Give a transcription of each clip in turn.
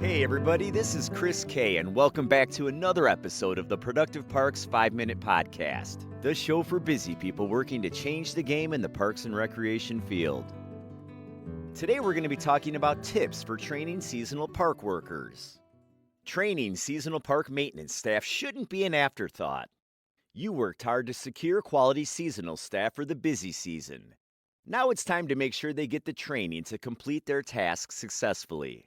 Hey everybody, this is Chris K, and welcome back to another episode of the Productive Parks 5-Minute Podcast, the show for busy people working to change the game in the parks and recreation field. Today we're going to be talking about tips for training seasonal park workers. Training seasonal park maintenance staff shouldn't be an afterthought. You worked hard to secure quality seasonal staff for the busy season. Now it's time to make sure they get the training to complete their tasks successfully.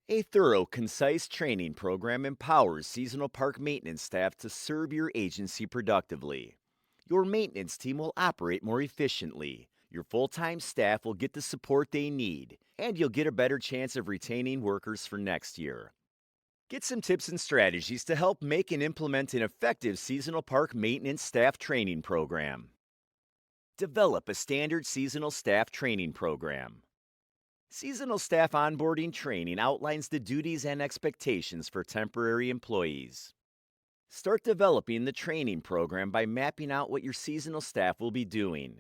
A thorough, concise training program empowers seasonal park maintenance staff to serve your agency productively. Your maintenance team will operate more efficiently. Your full-time staff will get the support they need, and you'll get a better chance of retaining workers for next year. Get some tips and strategies to help make and implement an effective seasonal park maintenance staff training program. Develop a standard seasonal staff training program. Seasonal staff onboarding training outlines the duties and expectations for temporary employees. Start developing the training program by mapping out what your seasonal staff will be doing.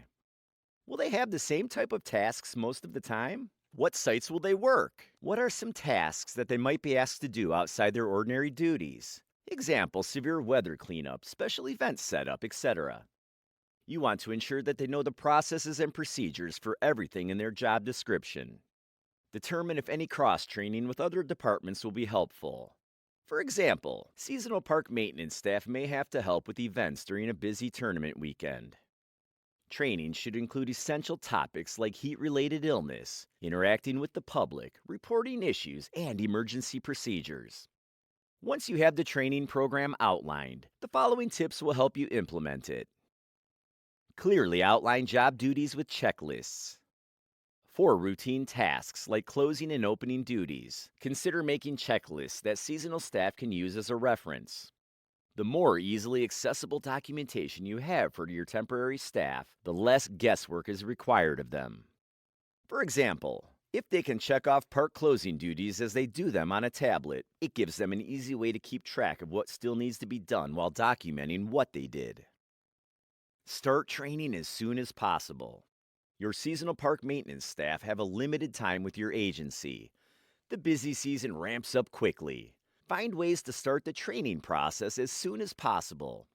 Will they have the same type of tasks most of the time? What sites will they work? What are some tasks that they might be asked to do outside their ordinary duties? Example, severe weather cleanup, special event setup, etc. You want to ensure that they know the processes and procedures for everything in their job description. Determine if any cross-training with other departments will be helpful. For example, seasonal park maintenance staff may have to help with events during a busy tournament weekend. Training should include essential topics like heat-related illness, interacting with the public, reporting issues, and emergency procedures. Once you have the training program outlined, the following tips will help you implement it. Clearly outline job duties with checklists. For routine tasks like closing and opening duties, consider making checklists that seasonal staff can use as a reference. The more easily accessible documentation you have for your temporary staff, the less guesswork is required of them. For example, if they can check off park closing duties as they do them on a tablet, it gives them an easy way to keep track of what still needs to be done while documenting what they did. Start training as soon as possible. Your seasonal park maintenance staff have a limited time with your agency. The busy season ramps up quickly. Find ways to start the training process as soon as possible.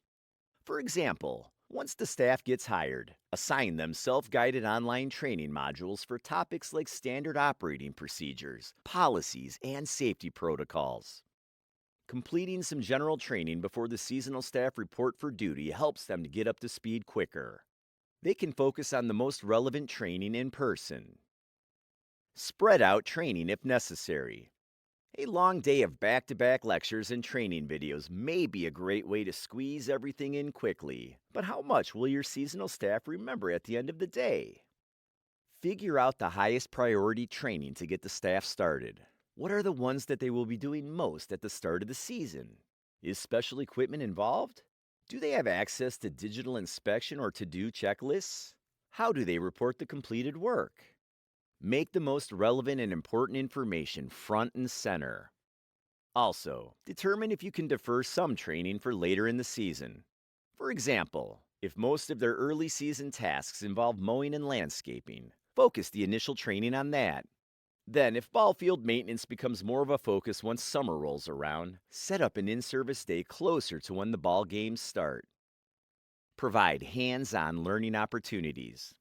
For example, once the staff gets hired, assign them self-guided online training modules for topics like standard operating procedures, policies, and safety protocols. Completing some general training before the seasonal staff report for duty helps them to get up to speed quicker. They can focus on the most relevant training in person. Spread out training if necessary. A long day of back-to-back lectures and training videos may be a great way to squeeze everything in quickly, but how much will your seasonal staff remember at the end of the day? Figure out the highest priority training to get the staff started. What are the ones that they will be doing most at the start of the season? Is special equipment involved? Do they have access to digital inspection or to-do checklists? How do they report the completed work? Make the most relevant and important information front and center. Also, determine if you can defer some training for later in the season. For example, if most of their early season tasks involve mowing and landscaping, focus the initial training on that. Then, if ball field maintenance becomes more of a focus once summer rolls around, set up an in-service day closer to when the ball games start. Provide hands-on learning opportunities.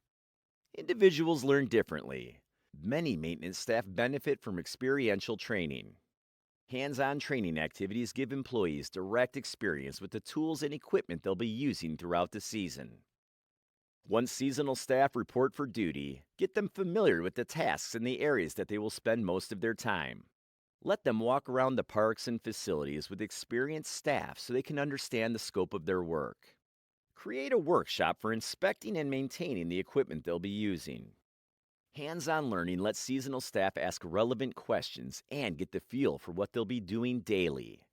Individuals learn differently. Many maintenance staff benefit from experiential training. Hands-on training activities give employees direct experience with the tools and equipment they'll be using throughout the season. Once seasonal staff report for duty, get them familiar with the tasks and the areas that they will spend most of their time. Let them walk around the parks and facilities with experienced staff so they can understand the scope of their work. Create a workshop for inspecting and maintaining the equipment they'll be using. Hands-on learning lets seasonal staff ask relevant questions and get the feel for what they'll be doing daily.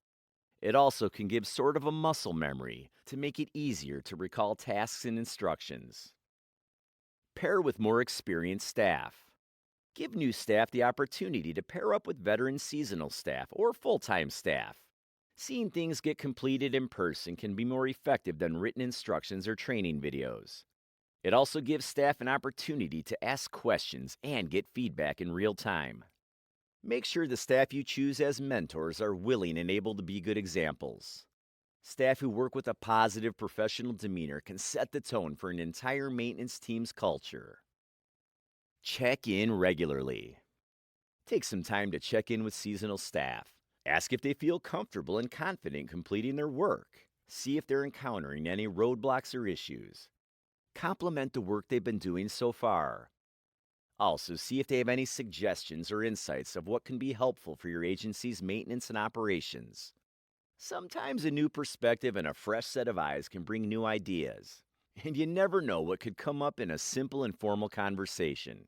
It also can give sort of a muscle memory to make it easier to recall tasks and instructions. Pair with more experienced staff. Give new staff the opportunity to pair up with veteran seasonal staff or full-time staff. Seeing things get completed in person can be more effective than written instructions or training videos. It also gives staff an opportunity to ask questions and get feedback in real time. Make sure the staff you choose as mentors are willing and able to be good examples. Staff who work with a positive professional demeanor can set the tone for an entire maintenance team's culture. Check in regularly. Take some time to check in with seasonal staff. Ask if they feel comfortable and confident completing their work. See if they're encountering any roadblocks or issues. Compliment the work they've been doing so far. Also, see if they have any suggestions or insights of what can be helpful for your agency's maintenance and operations. Sometimes a new perspective and a fresh set of eyes can bring new ideas, and you never know what could come up in a simple and formal conversation.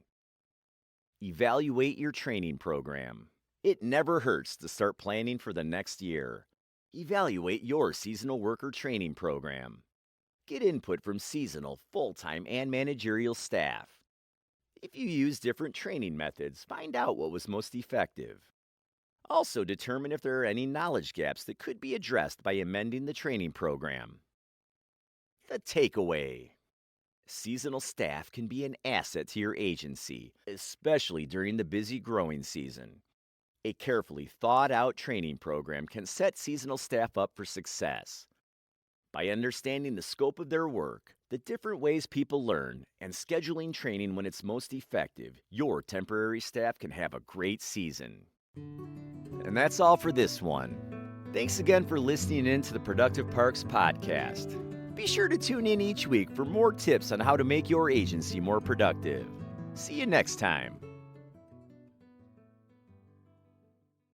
Evaluate your training program. It never hurts to start planning for the next year. Evaluate your seasonal worker training program. Get input from seasonal, full-time, and managerial staff. If you use different training methods, find out what was most effective. Also, determine if there are any knowledge gaps that could be addressed by amending the training program. The takeaway: seasonal staff can be an asset to your agency, especially during the busy growing season. A carefully thought out training program can set seasonal staff up for success. By understanding the scope of their work, the different ways people learn, and scheduling training when it's most effective, your temporary staff can have a great season. And that's all for this one. Thanks again for listening in to the Productive Parks podcast. Be sure to tune in each week for more tips on how to make your agency more productive. See you next time.